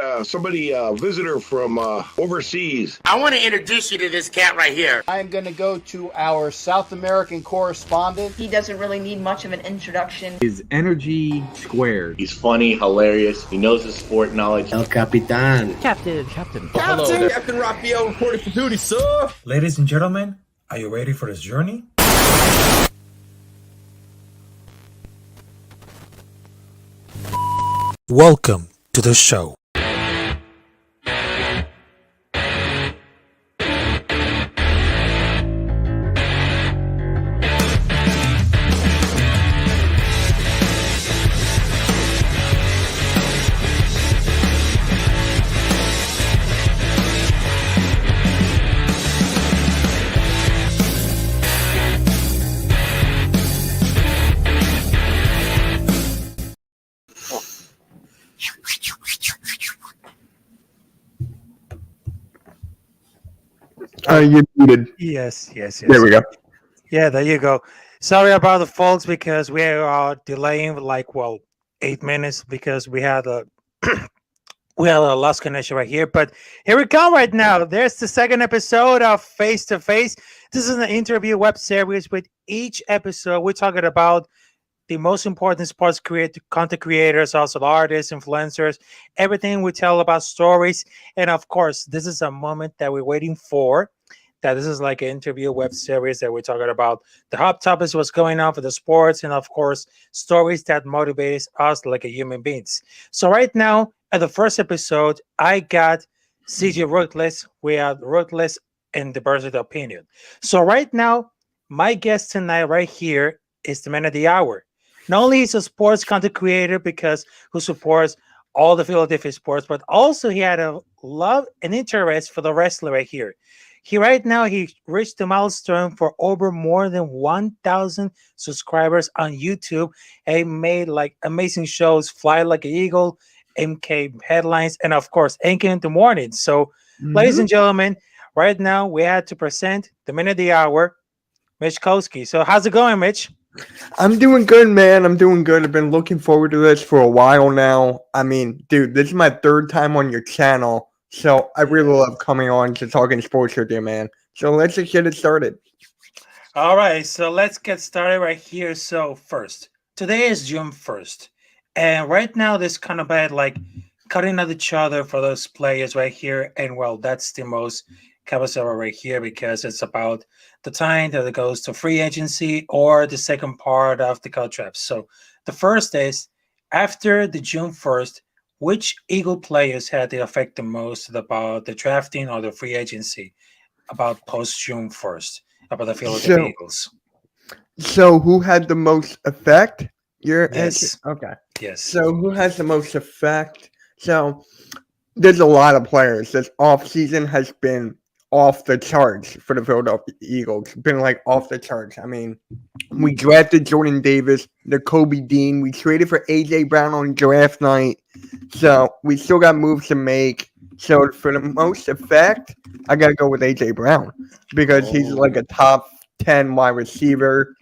got somebody, visitor from overseas. I want to introduce you to this cat right here. I'm going to go to our South American correspondent. He doesn't really need much of an introduction. His energy squared. He's funny, hilarious. He knows his sport knowledge. El Capitán. Captain. Hello there. Captain Rafucho reporting for duty, sir. Ladies and gentlemen, are you ready for this journey? Welcome to the show. You're muted. Yes. There we go. Yeah, there you go. Sorry about the folks because we are delaying 8 minutes because we had a lost connection right here. But here we come right now. There's the second episode of Face to Face. This is an interview web series. With each episode, we're talking about the most important sports content creators, also artists, influencers, everything we tell about stories. And of course, this is a moment that we're waiting for. That this is like an interview web series that we're talking about the hot topics, what's going on for the sports, and of course, stories that motivate us like a human beings. So right now, at the first episode, I got CJ Ruthless. We are Ruthless in diversity of opinion. So right now, my guest tonight right here is the man of the hour. Not only is a sports content creator because who supports all the Philadelphia sports, but also he had a love and interest for the wrestler right here. He reached the milestone for over more than 1,000 subscribers on YouTube and made amazing shows, Fly Like an Eagle, MK Headlines, and of course, MK in the Morning. So, ladies and gentlemen, right now we had to present the man of the hour, Mitch Kofsky. So how's it going, Mitch? I'm doing good, man. I'm doing good. I've been looking forward to this for a while now. I mean, dude, this is my third time on your channel. So I really love coming on to talking sports with you, man. So let's just get it started. All right, so let's get started right here. So first, today is June 1st. And right now, this kind of bad, cutting at each other for those players right here. And well, that's the most carousel right here because it's about the time that it goes to free agency or the second part of the contract. So the first is after the June 1st, which Eagle players had the effect the most about the drafting or the free agency about post June 1st, about the Philadelphia Eagles? So who had the most effect? Yes. Okay. Yes. So who has the most effect? So there's a lot of players. This offseason has been off the charts for the Philadelphia Eagles. Been off the charts. I mean, we drafted Jordan Davis, the Kobe Dean. We traded for AJ Brown on draft night. So we still got moves to make. So for the most effect, I gotta go with AJ Brown because he's a top 10 wide receiver,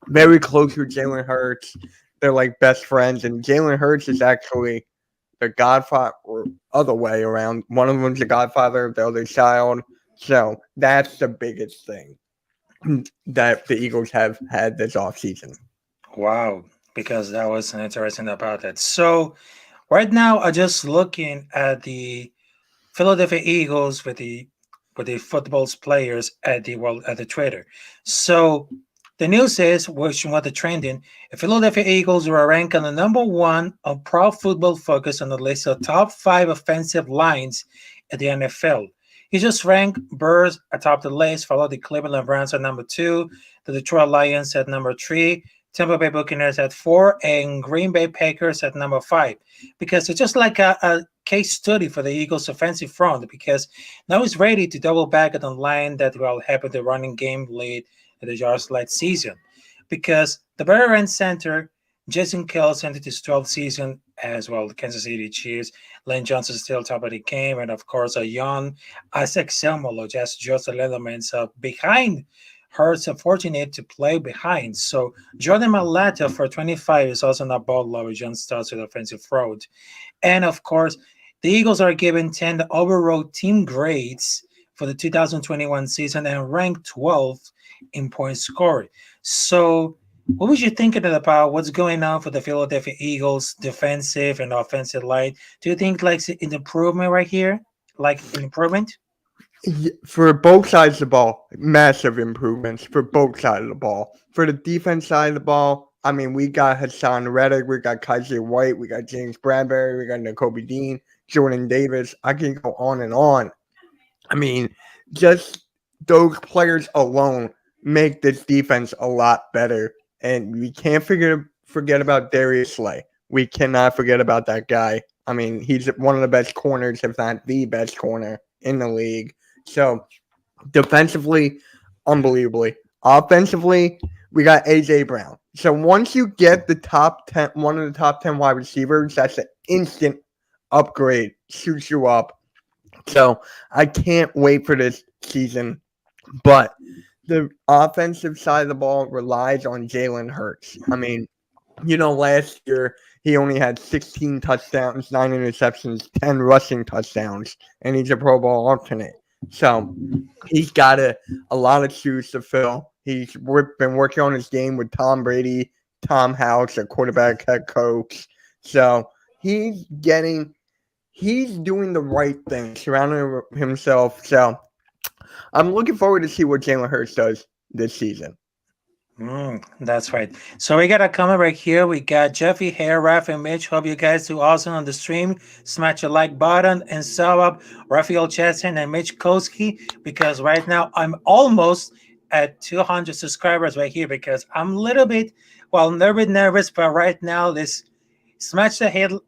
very close with Jalen Hurts. They're best friends, and Jalen Hurts is actually the godfather, or other way around. One of them's the godfather of the other child. So that's the biggest thing that the Eagles have had this offseason. Wow, because that was interesting about that. So right now, I'm just looking at the Philadelphia Eagles with the football players at the Twitter. So the news is, which was the trending, the Philadelphia Eagles were ranked on the number one on Pro Football Focus on the list of top 5 offensive lines at the NFL. He just ranked Bears atop the list, followed the Cleveland Browns at number 2, the Detroit Lions at number 3, Tampa Bay Buccaneers at 4, and Green Bay Packers at number 5. Because it's just like a case study for the Eagles' offensive front, because now he's ready to double back at the line that will help the running game lead at the yards last season. Because the veteran center, Jason Kelce, entered his 12th season as well. The Kansas City Chiefs, Lane Johnson still top of the game, and of course a young Isaac Selmolo, just the elements behind Hurts, unfortunate to play behind. So Jordan Mailata for 25 is also not ball low. John starts with offensive fraud. And of course, The Eagles are given 10 overall team grades for the 2021 season and ranked 12th in points scored. So, what was you thinking about what's going on for the Philadelphia Eagles defensive and offensive line? Do you think like an improvement right here? Like an improvement? For both sides of the ball, massive improvements for both sides of the ball. For the defense side of the ball, I mean, we got Hassan Reddick, we got Kaiser White, we got James Bradbury, we got Nakobe Dean, Jordan Davis. I can go on and on. I mean, just those players alone make this defense a lot better. And we can't forget about Darius Slay. We cannot forget about that guy. I mean, he's one of the best corners, if not the best corner in the league. So, defensively, unbelievably. Offensively, we got A.J. Brown. So, once you get the top 10, one of the top 10 wide receivers, that's an instant upgrade, shoots you up. So, I can't wait for this season. But the offensive side of the ball relies on Jalen Hurts. I mean, last year he only had 16 touchdowns, 9 interceptions, 10 rushing touchdowns, and he's a Pro Bowl alternate. So he's got a lot of shoes to fill. He's been working on his game with Tom Brady, Tom House, a quarterback head coach. So he's doing the right thing, surrounding himself. So I'm looking forward to see what Jalen Hurts does this season. That's right. So we got a comment right here. We got Jeffy, Hair, Raf, and Mitch. Hope you guys do awesome on the stream. Smash the like button and sub up Rafael Chacin and Mitch Kofsky, because right now I'm almost at 200 subscribers right here, because I'm a little bit nervous, but right now this smash the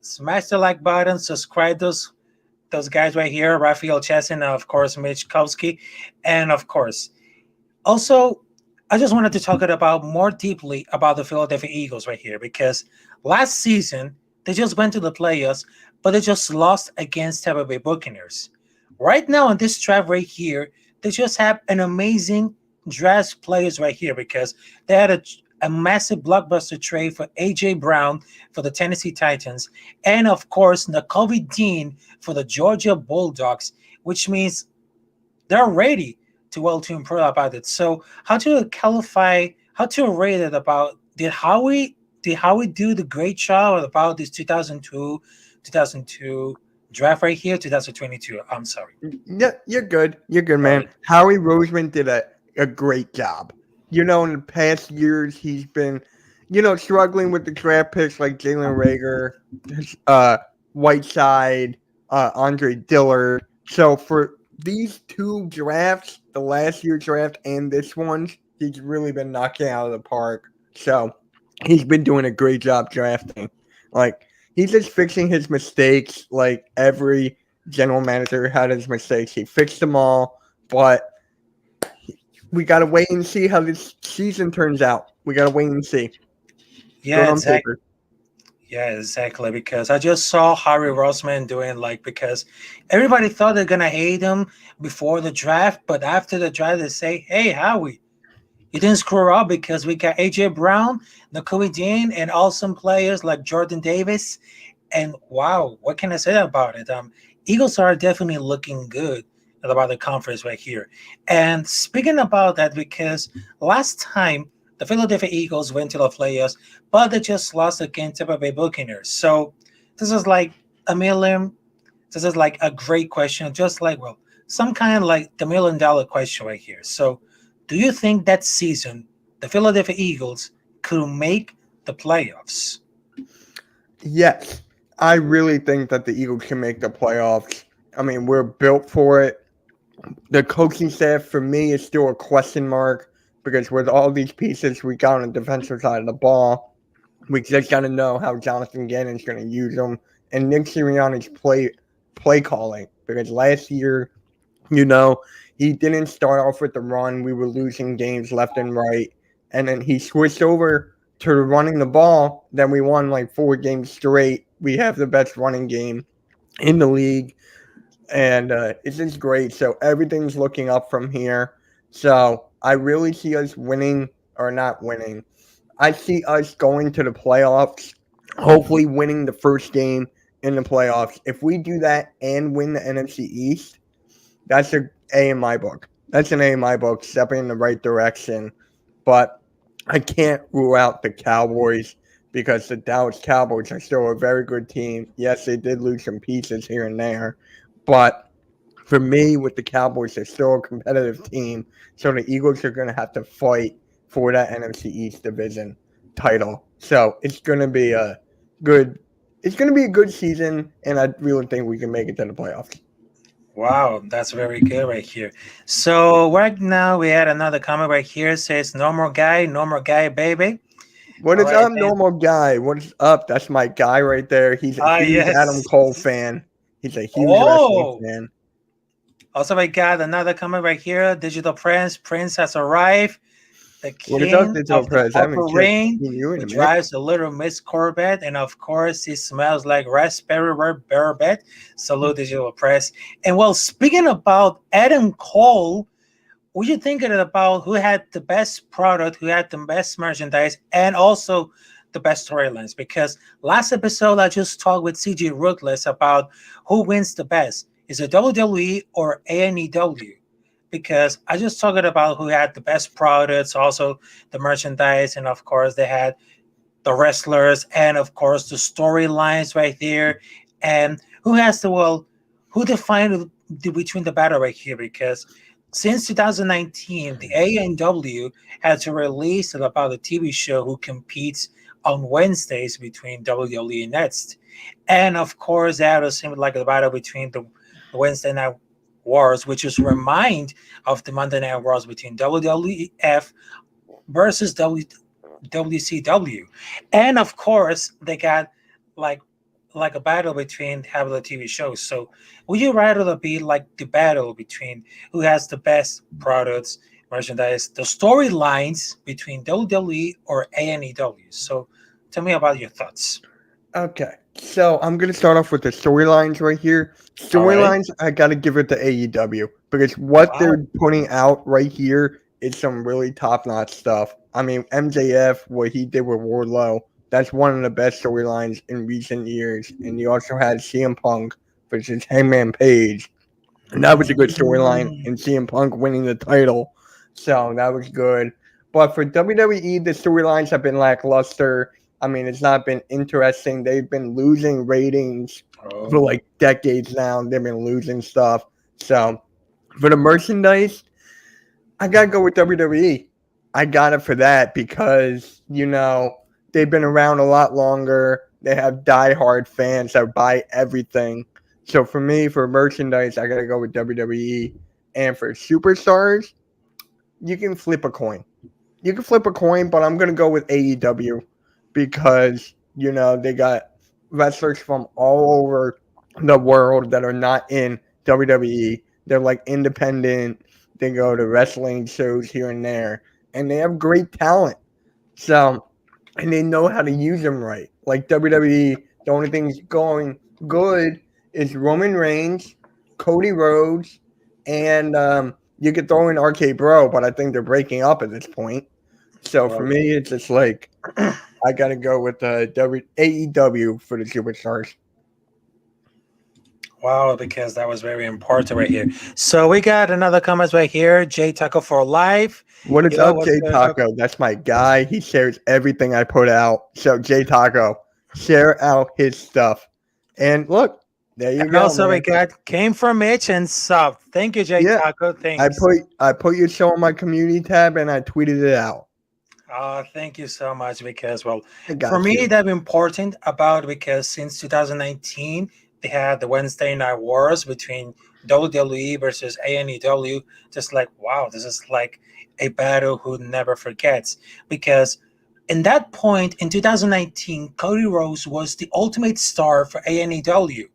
like button, subscribe those guys right here, Rafael Chacin, and of course Mitch Kofsky, and of course also I just wanted to talk about more deeply about the Philadelphia Eagles right here, because last season they just went to the playoffs, but they just lost against Tampa Bay Buccaneers. Right now in this draft right here, they just have an amazing draft players right here, because they had a massive blockbuster trade for A.J. Brown for the Tennessee Titans, and of course Nakobe Dean for the Georgia Bulldogs, which means they're ready to improve about it. So how to rate it about, did Howie do the great job about this 2002 draft right here, 2022? I'm sorry. Yeah, you're good. You're good, man. Howie Roseman did a great job. In the past years, he's been, struggling with the draft picks like Jalen Reagor, Whiteside, Andre Dillard. So for these two drafts, the last year draft and this one, he's really been knocking out of the park. So he's been doing a great job drafting. Like, he's just fixing his mistakes. Like every general manager had his mistakes. He fixed them all, but we got to wait and see how this season turns out. We got to wait and see. Yeah, exactly. Yeah, exactly. Because I just saw Harry Roseman doing because everybody thought they're going to hate him before the draft. But after the draft, they say, hey, Howie, you didn't screw up, because we got A.J. Brown, Nakobe Dean, and awesome players like Jordan Davis. And wow, what can I say about it? Eagles are definitely looking good about the conference right here. And speaking about that, because last time the Philadelphia Eagles went to the playoffs, but they just lost against Tampa Bay Buccaneers. So this is like this is like a great question, just some kind of like the $1 million question right here. So do you think that season the Philadelphia Eagles could make the playoffs? Yes, I really think that the Eagles can make the playoffs. I mean, we're built for it. The coaching staff, for me, is still a question mark, because with all these pieces we got on the defensive side of the ball, we just got to know how Jonathan Gannon's going to use them, and Nick Sirianni's play calling. Because last year, he didn't start off with the run. We were losing games left and right, and then he switched over to running the ball. Then we won 4 games straight. We have the best running game in the league, and it's just great. So everything's looking up from here. So I really see us winning, or not winning. I see us going to the playoffs, hopefully winning the first game, in the playoffs. If we do that and win the NFC East, that's an A in my book. That's an A in my book, stepping in the right direction. But I can't rule out the Cowboys because the Dallas Cowboys are still a very good team. Yes, they did lose some pieces here and there, but for me, with the Cowboys, they're still a competitive team. So the Eagles are going to have to fight for that NFC East division title. So it's going to be a good season, and I really think we can make it to the playoffs. Wow, that's very good right here. So right now we had another comment right here. It says no more guy, baby. What is All right, up, normal guy? What is up? That's my guy right there. He's a huge yes. Adam Cole fan. He's a huge wrestling fan. Also, I got another comment right here. Digital Prince has arrived. The king of the upper ring, who drives a little Miss Corvette, and of course, he smells like raspberry bourbon. Salute, Digital Press. And well, speaking about Adam Cole, what you thinking about who had the best product, who had the best merchandise, and also the best storylines? Because last episode, I just talked with CG Ruthless about who wins the best. Is it WWE or ANEW? Because I just talked about who had the best products, also the merchandise, and of course they had the wrestlers, and of course the storylines right there, and who has the who defined between the battle right here? Because since 2019, the ANW had to release about a TV show who competes on Wednesdays between WWE and Next, and of course that was seemed like a battle between the Wednesday night wars, which is remind of the Monday Night Wars between WWF versus WCW, and of course they got like a battle between having the TV shows. So would you rather be like the battle between who has the best products, merchandise, the storylines between WWE or ANEW? So tell me about your thoughts. Okay, so I'm going to start off with the storylines right here. Storylines, right. I got to give it to AEW because what they're putting out right here is some really top-notch stuff. I mean, MJF, what he did with Wardlow, that's one of the best storylines in recent years. And you also had CM Punk versus Hangman Page. And that was a good storyline, and CM Punk winning the title. So that was good. But for WWE, the storylines have been lackluster. I mean, it's not been interesting. They've been losing ratings for like decades now. They've been losing stuff. So for the merchandise, I got to go with WWE. I got it for that because, you know, they've been around a lot longer. They have diehard fans that buy everything. So for me, for merchandise, I got to go with WWE. And for superstars, you can flip a coin. You can flip a coin, but I'm going to go with AEW. Because, you know, they got wrestlers from all over the world that are not in WWE. They're like independent. They go to wrestling shows here and there. And they have great talent. So, and they know how to use them right. Like WWE, the only thing that's going good is Roman Reigns, Cody Rhodes, and you could throw in RK Bro, but I think they're breaking up at this point. So for me, it's just like... I got to go with AEW for the superstars. Wow, because that was very important right here. So we got another comment right here. J Taco for life. What is up, J Taco? That's my guy. He shares everything I put out. So J Taco, share out his stuff. And look, there you go. Also, we got came from Mitch and sub. Thank you, J Taco. Thanks. I put your show on my community tab and I tweeted it out. Thank you so much because, well, for me, that's important because since 2019, they had the Wednesday Night Wars between WWE versus ANEW. Just like, wow, this is like a battle who never forgets. Because in that point, in 2019, Cody Rhodes was the ultimate star for ANEW.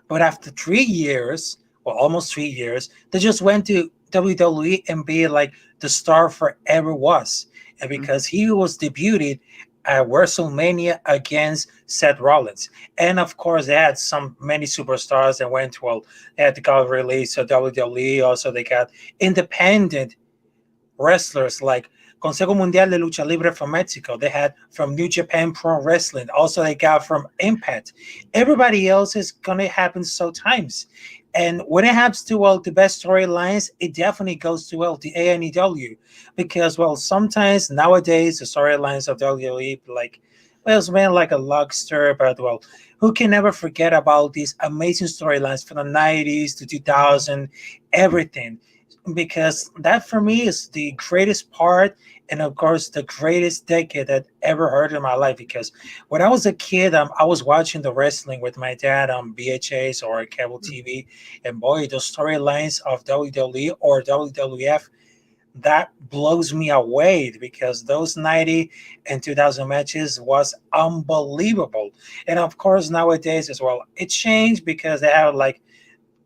But after 3 years, well, almost 3 years, they just went to WWE and be like the star forever was. And because he was debuted at WrestleMania against Seth Rollins. And of course, they had many superstars that went, well, they had to go release to WWE. Also, they got independent wrestlers like Consejo Mundial de Lucha Libre from Mexico. They had from New Japan Pro Wrestling. Also, they got from Impact. Everybody else is going to happen so times. And when it happens to, well, the best storylines, it definitely goes to, well, the ANEW. Because, well, sometimes nowadays the storylines of WWE, like, well, it's been like a lobster, but, well, who can never forget about these amazing storylines from the 90s to 2000, everything. Because that for me is the greatest part, and of course the greatest decade that ever heard in my life. Because when I was a kid, I was watching the wrestling with my dad on VHS or cable TV, and boy, the storylines of WWE or WWF, that blows me away, because those 90 and 2000 matches was unbelievable. And of course nowadays as well, it changed because they have like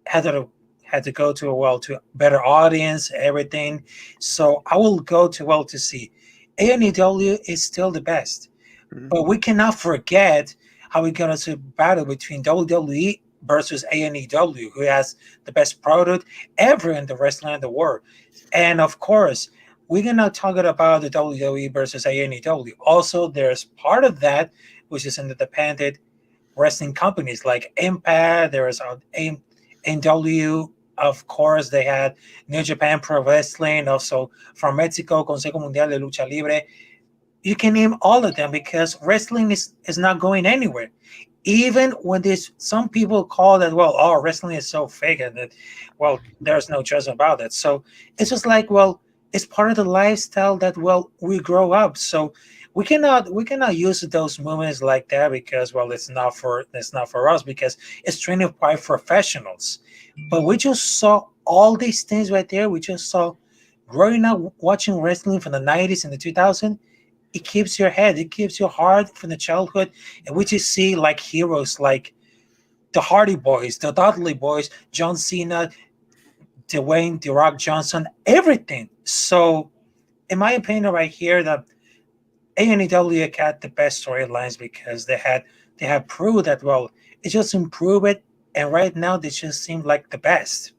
had to go to to a better audience, everything. So I will go to to see ANEW is still the best, but we cannot forget how we're gonna see battle between WWE versus ANEW, who has the best product ever in the wrestling in the world. And of course, we're gonna talk about the WWE versus ANEW. Also, there's part of that which is independent wrestling companies like Impact. There is ANW. Of course, they had New Japan Pro Wrestling, also from Mexico, Consejo Mundial de Lucha Libre. You can name all of them because wrestling is not going anywhere. Even when there's some people call that, well, oh, wrestling is so fake and that, well, there's no trust about it. So it's just like, well, it's part of the lifestyle that, well, we grow up. So we cannot use those movements like that because, well, it's not for us, because it's training by professionals. But we just saw all these things right there. We just saw growing up watching wrestling from the 90s and the 2000s. It keeps your head, it keeps your heart from the childhood. And we just see like heroes like the Hardy Boys, the Dudley Boys, John Cena, Dwayne The Rock Johnson, everything. So in my opinion right here, that ANEW got the best storylines because they have proved that, well, it just improved it. And right now, they just seem like the best.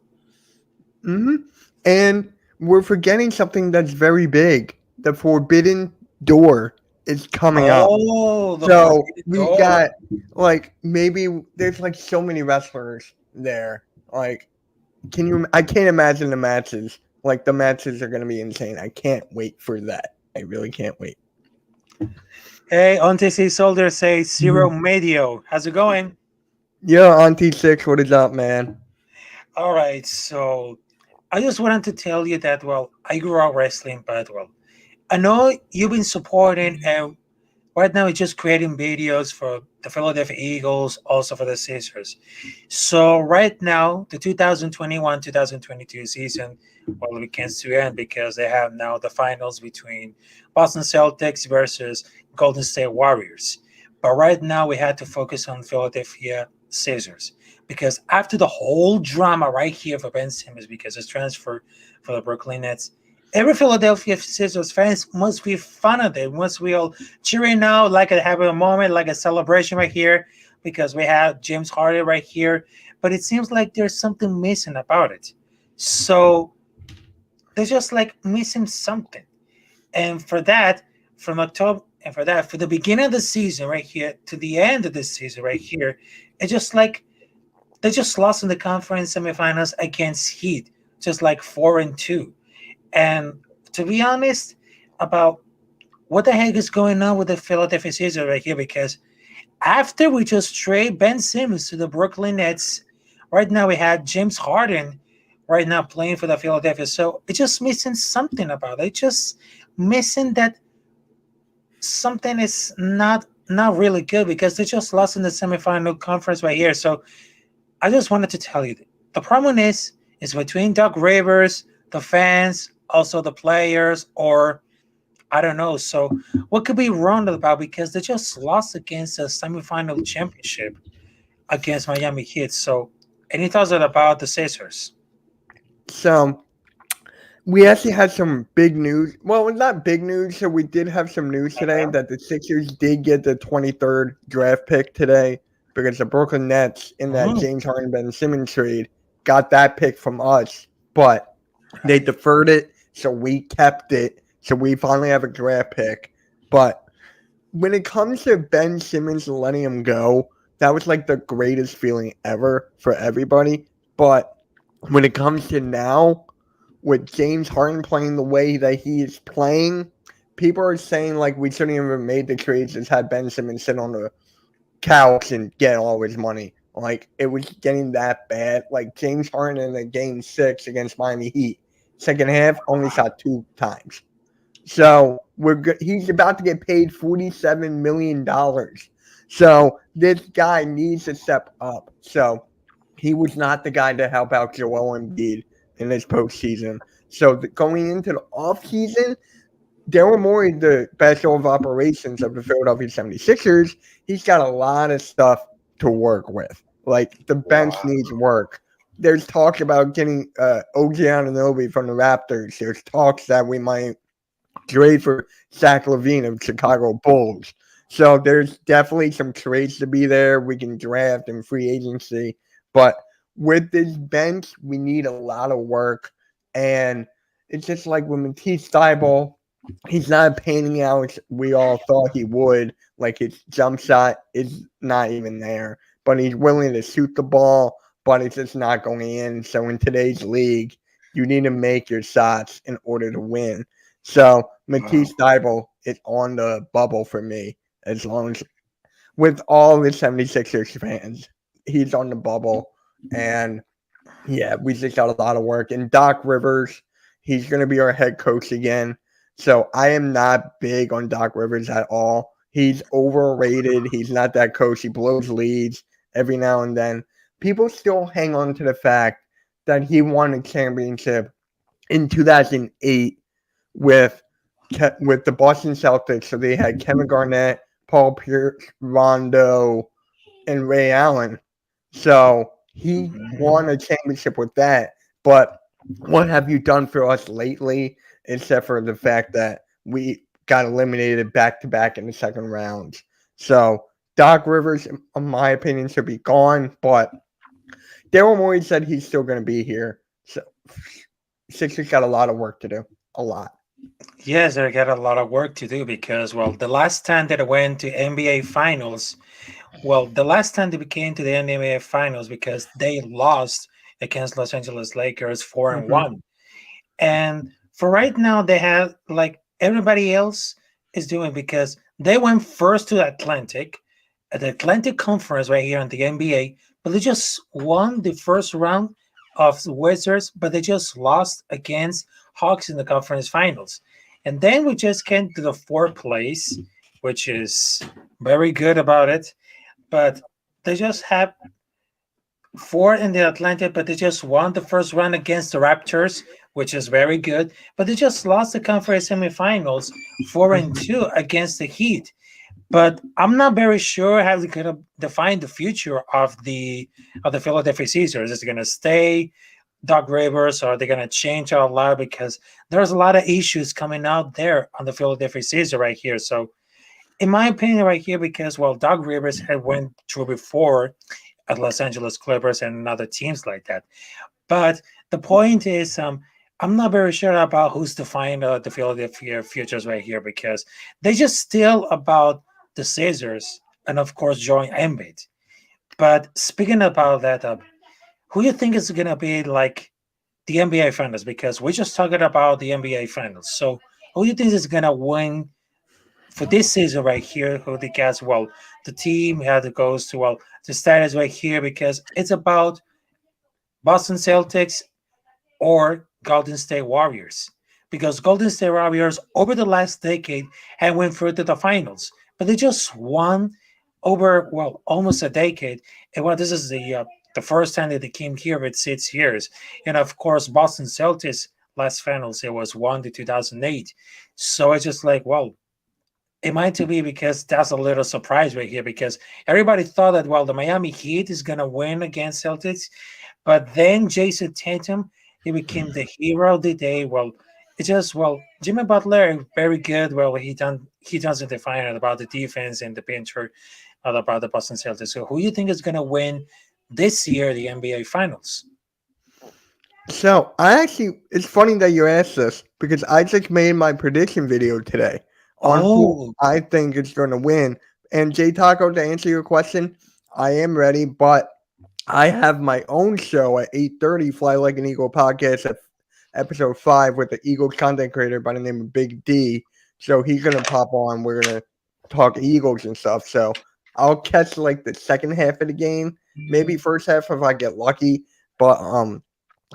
And we're forgetting something that's very big. The Forbidden Door is coming up. So we got, like, maybe there's, like, so many wrestlers there. Like, I can't imagine the matches. Like, the matches are going to be insane. I can't wait for that. I really can't wait. Hey, Auntie C Soldier says Zero MEDIO. How's it going? Yeah, Auntie Six, what is up, man? All right, so I just wanted to tell you that, well, I grew up wrestling, but, well, I know you've been supporting, and right now it's just creating videos for the Philadelphia Eagles, also for the Sixers. So right now, the 2021-2022 season, well, it begins to end because they have now the finals between Boston Celtics versus Golden State Warriors. But right now, we had to focus on Philadelphia Sixers, because after the whole drama right here for Ben Simmons, because it's transferred for the Brooklyn Nets, every Philadelphia Sixers fans must be fun of it. Must we all cheering out, like having a moment, like a celebration right here, because we have James Harden right here. But it seems like there's something missing about it. So they're just like missing something. And for that, from October, and for the beginning of the season right here to the end of the season right here, it's just like they just lost in the conference semifinals against Heat, just like 4-2. And to be honest about what the heck is going on with the Philadelphia Sixers right here, because after we just trade Ben Simmons to the Brooklyn Nets, right now we have James Harden right now playing for the Philadelphia. So it's just missing something about it. It's just missing that something is not really good, because they just lost in the semifinal conference right here. So I just wanted to tell you, the problem is between Doc Rivers, the fans, also the players, or I don't know. So what could be wrong about, because they just lost against a semifinal championship against Miami Heat. So any thoughts about the Sixers? So we actually had some big news. Well, not big news. So we did have some news today that the Sixers did get the 23rd draft pick today, because the Brooklyn Nets in that James Harden Ben Simmons trade got that pick from us, but they deferred it, so we kept it So we finally have a draft pick. But when it comes to Ben Simmons letting him go, that was like the greatest feeling ever for everybody. But when it comes to now, with James Harden playing the way that he is playing, people are saying like we shouldn't even have made the trades, just had Ben Simmons sit on the couch and get all his money. Like it was getting that bad. Like James Harden in a game 6 against Miami Heat, second half only shot 2 times. So he's about to get paid $47 million. So this guy needs to step up. So he was not the guy to help out Joel Embiid in this postseason. So going into the offseason, Daryl Morey, the special of operations of the Philadelphia 76ers, he's got a lot of stuff to work with. Like the bench needs work. There's talks about getting OG Anunoby from the Raptors. There's talks that we might trade for Zach LaVine of Chicago Bulls. So there's definitely some trades to be there. We can draft in free agency. But with this bench, we need a lot of work. And it's just like with Matisse Thybulle, he's not painting out we all thought he would. Like his jump shot is not even there. But he's willing to shoot the ball, but it's just not going in. So in today's league, you need to make your shots in order to win. So Matisse Thybulle is on the bubble for me. As long as with all the 76ers fans, he's on the bubble. And yeah, we just got a lot of work. And Doc Rivers, he's going to be our head coach again. So I am not big on Doc Rivers at all. He's overrated. He's not that coach. He blows leads every now and then. People still hang on to the fact that he won a championship in 2008 with the Boston Celtics. So they had Kevin Garnett, Paul Pierce, Rondo, and Ray Allen. So he won a championship with that. But what have you done for us lately, except for the fact that we got eliminated back-to-back in the second round? So Doc Rivers, in my opinion, should be gone. But Daryl Morey said he's still going to be here. So Sixers got a lot of work to do. A lot. Yes, they got a lot of work to do because, well, the last time that I went to NBA Finals, the last time they came to the NBA Finals because they lost against Los Angeles Lakers 4-1. And for right now, they have like everybody else is doing because they went first to the Atlantic Conference right here in the NBA, but they just won the first round of the Wizards, but they just lost against Hawks in the conference finals. And then we just came to the 4th place, which is very good about it. But they just have 4 in the Atlantic, but they just won the first round against the Raptors, which is very good. But they just lost the conference semifinals 4-2 against the Heat. But I'm not very sure how they're going to define the future of the Philadelphia Sixers. Is it going to stay Doc Rivers, or are they going to change a lot? Because there's a lot of issues coming out there on the Philadelphia Sixers right here. So in my opinion right here, because, Doc Rivers had went through before at Los Angeles Clippers and other teams like that. But the point is, I'm not very sure about who's defining the Philadelphia futures right here because they just still about the Sixers and, of course, Joel Embiid. But speaking about that, who do you think is going to be like the NBA Finals? Because we're just talking about the NBA Finals. So who do you think is going to win for this season right here? Who the guys? The team had goes to the status right here because it's about Boston Celtics or Golden State Warriors. Because Golden State Warriors over the last decade had went through to the finals, but they just won over almost a decade. And this is the first time that they came here with 6 years. And of course, Boston Celtics last finals it was 2008. So it's just like it might be because that's a little surprise right here because everybody thought that the Miami Heat is gonna win against Celtics, but then Jason Tatum he became the hero of the day. It's just Jimmy Butler very good. He doesn't define it about the defense and the pincher about the Boston Celtics. So who do you think is gonna win this year the NBA Finals? So it's funny that you asked this because I just made my prediction video today on who I think is going to win. And J Taco, to answer your question, I am ready, but I have my own show at 8:30, Fly Like an Eagle podcast at episode 5 with the Eagles content creator by the name of Big D. So he's going to pop on. We're going to talk Eagles and stuff. So I'll catch like the second half of the game, maybe first half if I get lucky. But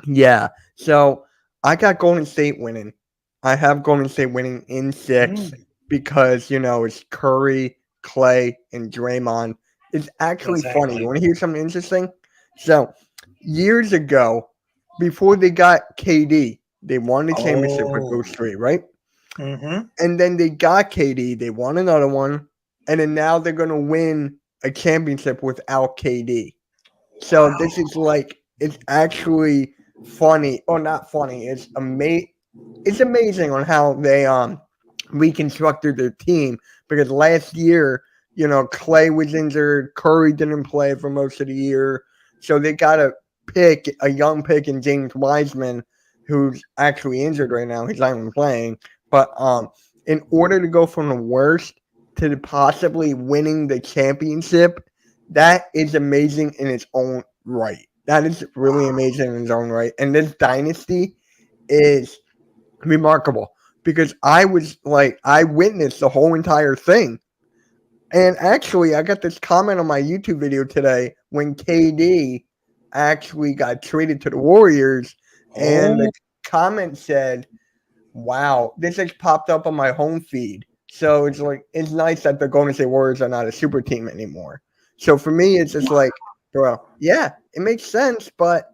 yeah. So I got Golden State winning. I have Golden State winning in 6 because, it's Curry, Clay, and Draymond. It's actually funny. You want to hear something interesting? So years ago, before they got KD, they won the championship with those three, right? Mm-hmm. And then they got KD, they won another one, and then now they're going to win a championship without KD. So this is it's actually funny, or not funny. It's amazing on how they reconstructed their team, because last year, Clay was injured, Curry didn't play for most of the year, so they got to pick a young pick in James Wiseman, who's actually injured right now. He's not even playing. But in order to go from the worst to possibly winning the championship, that is amazing in its own right. That is really amazing in its own right. And this dynasty is remarkable because I witnessed the whole entire thing. And actually, I got this comment on my YouTube video today when KD actually got traded to the Warriors, and the comment said, "Wow, this just popped up on my home feed." So it's nice that the Golden State Warriors are not a super team anymore. So for me, it's just yeah, it makes sense, but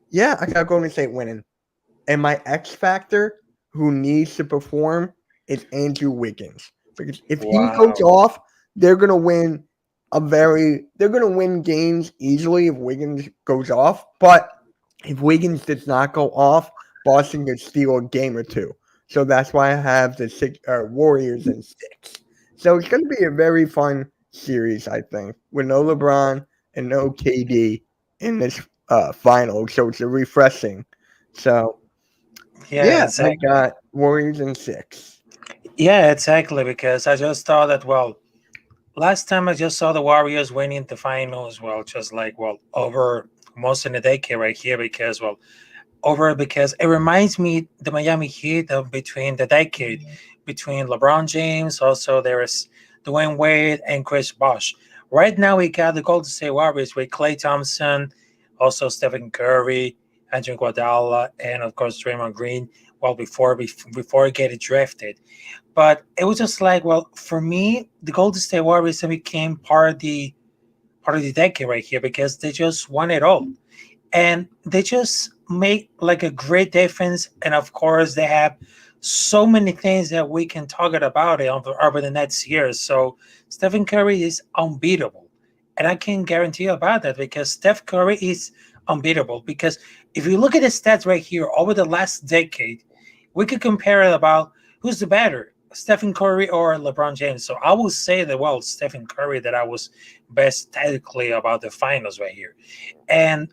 yeah, I got Golden State winning. And my X factor, who needs to perform, is Andrew Wiggins, because if he goes off, they're gonna win games easily if Wiggins goes off. But if Wiggins does not go off, Boston could steal a game or two. So that's why I have the Warriors in 6. So it's going to be a very fun series, I think, with no LeBron and no KD in this final. So it's refreshing. So yeah, exactly. I got Warriors in 6. Yeah, exactly. Because I just thought that, last time I just saw the Warriors winning the finals, over most in the decade right here, because it reminds me the Miami Heat of between the decade between LeBron James, also there is Dwayne Wade and Chris Bosh. Right now we got the Golden State Warriors with Klay Thompson, also Stephen Curry, Andrew Iguodala, and of course Draymond Green. Before getting drafted, but it was just for me, the Golden State Warriors became part of the decade right here because they just won it all. And they just make a great defense. And of course, they have so many things that we can talk about it over the next year. So Stephen Curry is unbeatable. And I can guarantee you about that because Steph Curry is unbeatable. Because if you look at the stats right here over the last decade, we could compare it about who's the better, Stephen Curry or LeBron James. So I will say that, Stephen Curry, that I was best technically about the finals right here. And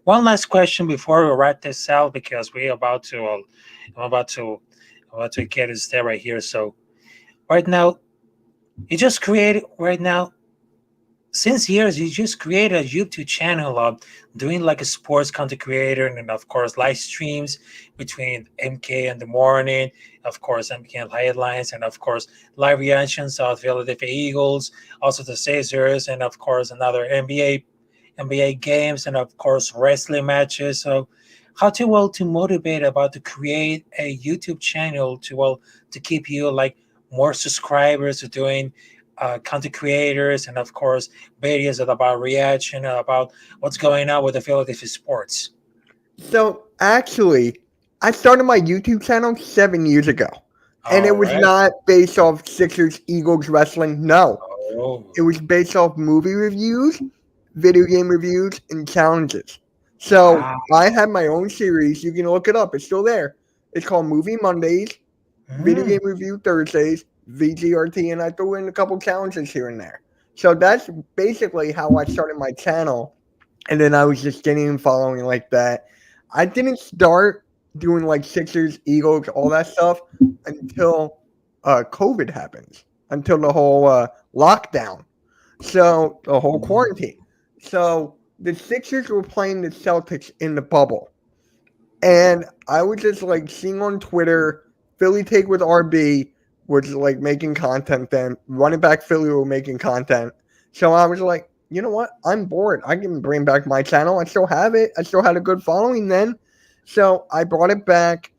one last question before we wrap this out, because I'm about to get us there right here. So right now, since years, you just created a YouTube channel of doing a sports content creator, and of course live streams between MK in the morning, of course MK and headlines, and of course live reactions of Philadelphia Eagles, also the Caesars, and of course another NBA games, and of course wrestling matches. So how to motivate about to create a YouTube channel to keep you more subscribers, to doing content creators, and of course videos about reaction about what's going on with the Philadelphia sports. So actually, I started my YouTube channel 7 years ago, and it was not based off Sixers Eagles wrestling. No, it was based off movie reviews, video game reviews, and challenges. So I had my own series. You can look it up. It's still there. It's called Movie Mondays, Video Game Review Thursdays, VGRT, and I threw in a couple challenges here and there. So that's basically how I started my channel. And then I was just getting and following like that. I didn't start doing like Sixers, Eagles, all that stuff until COVID happened, until the whole lockdown. So the whole quarantine. So the Sixers were playing the Celtics in the bubble. And I was just like seeing on Twitter, Philly Take with RB was like making content then. Running back Philly were making content. So I was like, you know what? I'm bored. I can bring back my channel. I still have it. I still had a good following then. So I brought it back.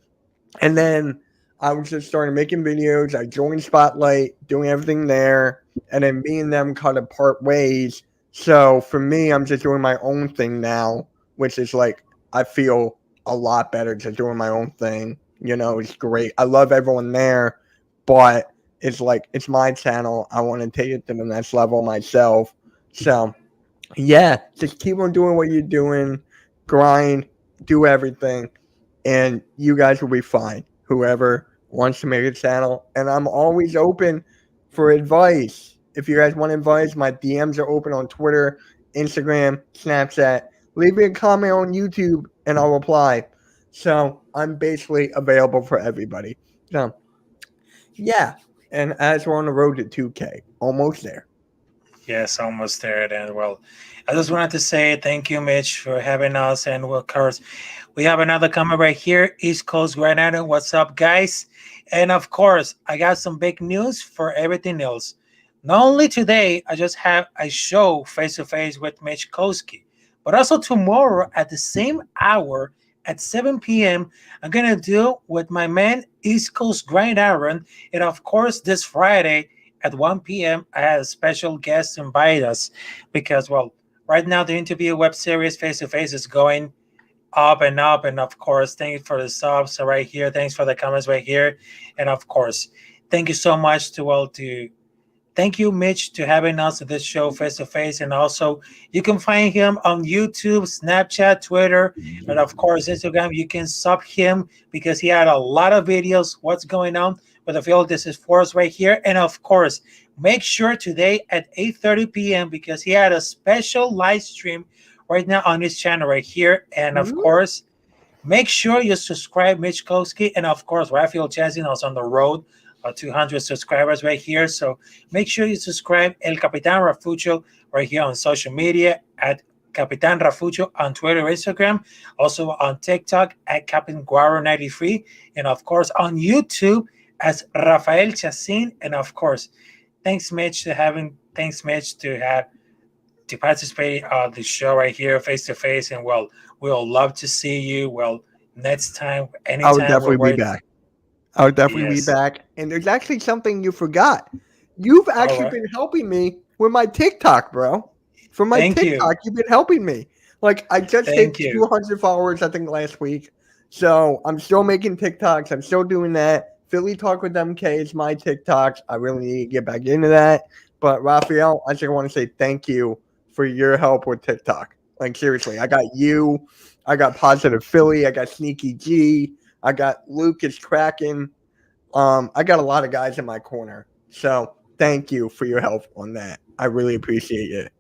And then I was just starting making videos. I joined Spotlight, doing everything there. And then me and them kind of part ways. So for me, I'm just doing my own thing now, which is like, I feel a lot better just doing my own thing. You know, it's great. I love everyone there, but it's like, it's my channel. I want to take it to the next level myself. So, yeah, just keep on doing what you're doing. Grind, do everything, and you guys will be fine. Whoever wants to make a channel. And I'm always open for advice. If you guys want advice, my DMs are open on Twitter, Instagram, Snapchat. Leave me a comment on YouTube, and I'll reply. So I'm basically available for everybody. So, yeah. And as we're on the road to 2K, almost there. Yes, almost there. Then, well, I just wanted to say thank you, Mitch, for having us. And of course, we have another comment right here, East Coast Granada. What's up, guys? And of course, I got some big news for everything else. Not only today, I just have a show face-to-face with Mitch Kofsky, but also tomorrow at the same hour at 7 p.m., I'm going to do with my man, East Coast Grind Aaron. And of course, this Friday at 1 p.m., I had a special guest invite us because, well, right now the interview web series face-to-face is going up and up. And of course, thank you for the subs right here. Thanks for the comments right here. And of course, thank you so much thank you, Mitch, to having us at this show face-to-face. And also, you can find him on YouTube, Snapchat, Twitter, and of course, Instagram. You can sub him because he had a lot of videos, what's going on with the field. This is for us right here. And of course, make sure today at 8:30 p.m. because he had a special live stream right now on his channel right here. And of course, make sure you subscribe, Mitch Kofsky. And of course, Rafael Chacin is on the road 200 subscribers right here. So make sure you subscribe El Capitán Rafucho right here on social media at Capitán Rafucho on Twitter, Instagram, also on TikTok at Captain Guaro 93, and of course on YouTube as Rafael Chacin. And of course, thanks Mitch to participate on the show right here face to face. And well, we'll love to see you. Well, next time, anytime. I'll definitely be back. I'll definitely be back. And there's actually something you forgot. You've actually been helping me with my TikTok, bro. For my TikTok, you've been helping me. Like, I just hit 200 followers, I think, last week. So I'm still making TikToks. I'm still doing that. Philly Talk with MK is my TikToks. I really need to get back into that. But, Rafael, I just want to say thank you for your help with TikTok. Like, seriously, I got you. I got Positive Philly. I got Sneaky G. I got Lucas Kraken. I got a lot of guys in my corner. So thank you for your help on that. I really appreciate it.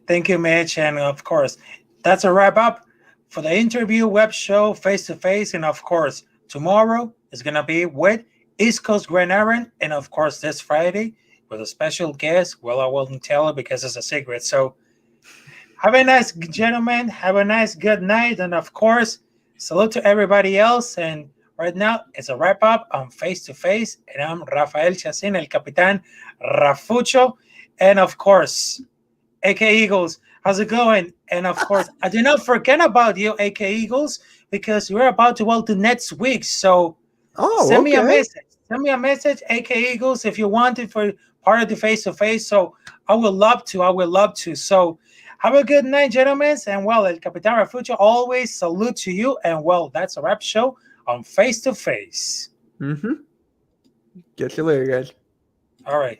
Thank you, Mitch. And of course, that's a wrap up for the interview web show face to face. And of course, tomorrow is going to be with East Coast Grand Aaron. And of course, this Friday with a special guest. Well, I won't tell it because it's a secret. So have a nice, gentlemen. Have a nice good night. And of course, salute to everybody else. And right now, it's a wrap-up on Face to Face. And I'm Rafael Chacin, El Capitán Rafucho. And of course, AK Eagles, how's it going? And of course, I did not forget about you, AK Eagles, because we're about to the next week. So send me a message. Send me a message, AK Eagles, if you want it for part of the Face to Face. So I would love to. So have a good night, gentlemen. And well, El Capitán Rafucho, always salute to you. And well, that's a wrap show on Face to Face. Catch you later, guys. All right.